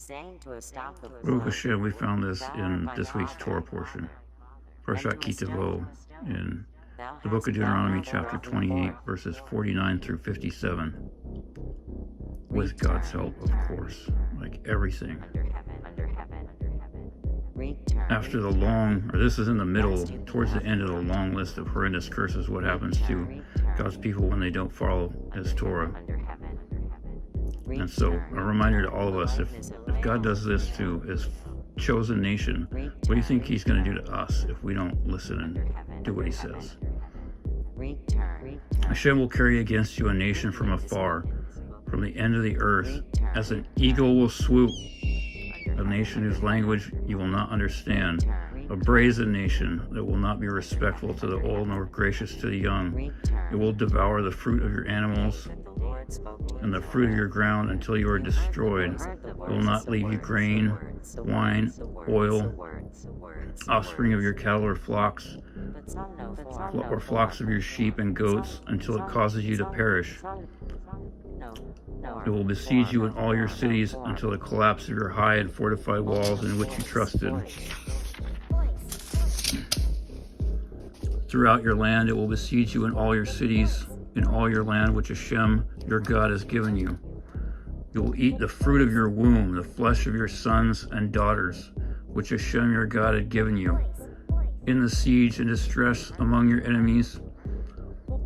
Baruch Hashem, we found this in this week's Torah portion. Parshat Kitavo in the book of Deuteronomy chapter 28, verses 49 through 57. With God's help, of course, like everything. After the long, or this is in the middle, towards the end of the long list of horrendous curses, what happens to God's people when they don't follow His Torah. And so, a reminder to all of us, if God does this to His chosen nation, what do you think He's going to do to us if we don't listen and do what He says? Hashem will carry against you a nation from afar, from the end of the earth, as an eagle will swoop, a nation whose language you will not understand, a brazen nation that will not be respectful to the old nor gracious to the young. It will devour the fruit of your animals and the fruit of your ground until you are destroyed. It will not leave you grain, wine, oil, offspring of your cattle or flocks of your sheep and goats, until it causes you to perish. It will besiege you in all your cities until the collapse of your high and fortified walls in which you trusted. Throughout your land, it will besiege you in all your cities, in all your land which Hashem, your God, has given you. You will eat the fruit of your womb, the flesh of your sons and daughters, which Hashem, your God, had given you. In the siege and distress among your enemies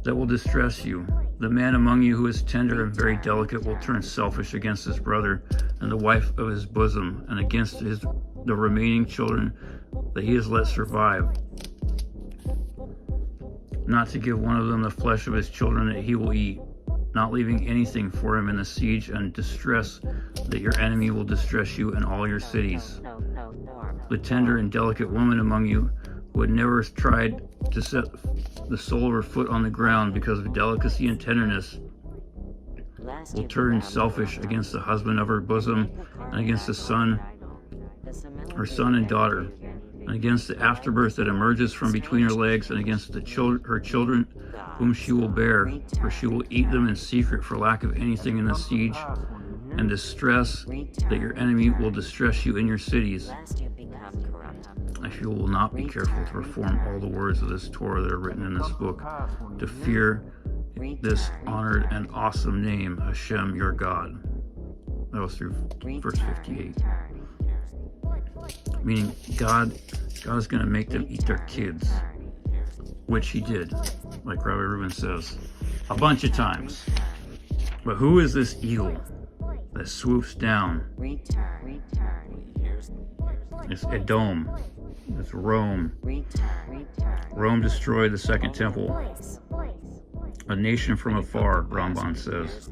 that will distress you, the man among you who is tender and very delicate will turn selfish against his brother and the wife of his bosom, and against the remaining children that he has let survive, not to give one of them the flesh of his children that he will eat, not leaving anything for him in the siege and distress that your enemy will distress you in all your cities. The tender and delicate woman among you who had never tried to set the sole of her foot on the ground because of delicacy and tenderness will turn selfish against the husband of her bosom, and against the son, her son and daughter, and against the afterbirth that emerges from between her legs, and against her children whom she will bear, for she will eat them in secret for lack of anything in the siege and distress that your enemy will distress you in your cities. If you will not be careful to perform all the words of this Torah that are written in this book, to fear this honored and awesome name, Hashem, your God. That was through verse 58. Meaning God is going to make them eat their kids, which He did, like Rabbi Reuben says, a bunch of times. But who is this eagle that swoops down? It's Edom. It's Rome. Rome destroyed the second temple. A nation from afar, Ramban says.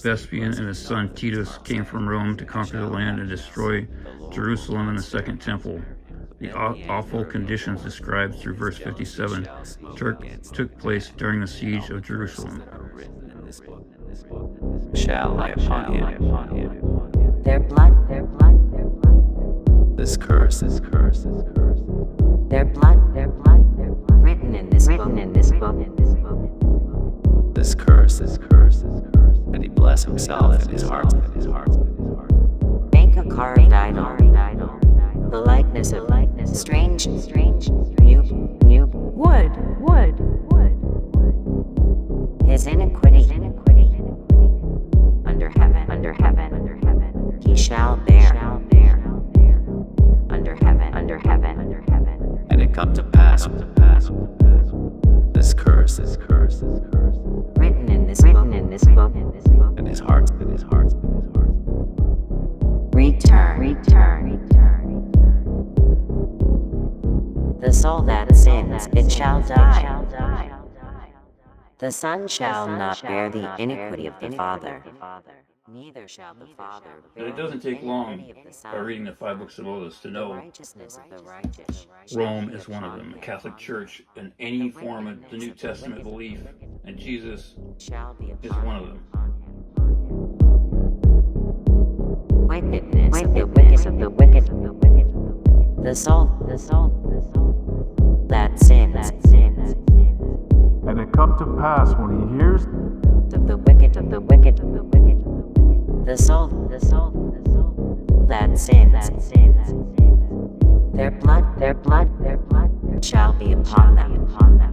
Vespasian and his son Titus came from Rome to conquer the land and destroy Jerusalem and the second temple. The awful conditions described through verse 57 took place during the siege of Jerusalem. Shall lie upon you. Their blood. This curse. Their blood. Written in this book. This curse. And he bless himself in his heart. Make a carved idol. The likeness of strange, new wood. His iniquity. Under heaven. He shall bear. Under heaven. And it come to pass. This curse. Written in this book. In his heart. Return. The soul that sins, it shall die. The son shall not bear the iniquity of the father. Neither shall the father. But it doesn't take long by reading the 5 books of Moses to know Rome is one of them, the Catholic Church, and any form of the New Testament belief, and Jesus is one of them. Wickedness of the wicked. The soul that sins. And it come to pass when he hears Of the wicked. The soul that sins, their blood shall be upon them.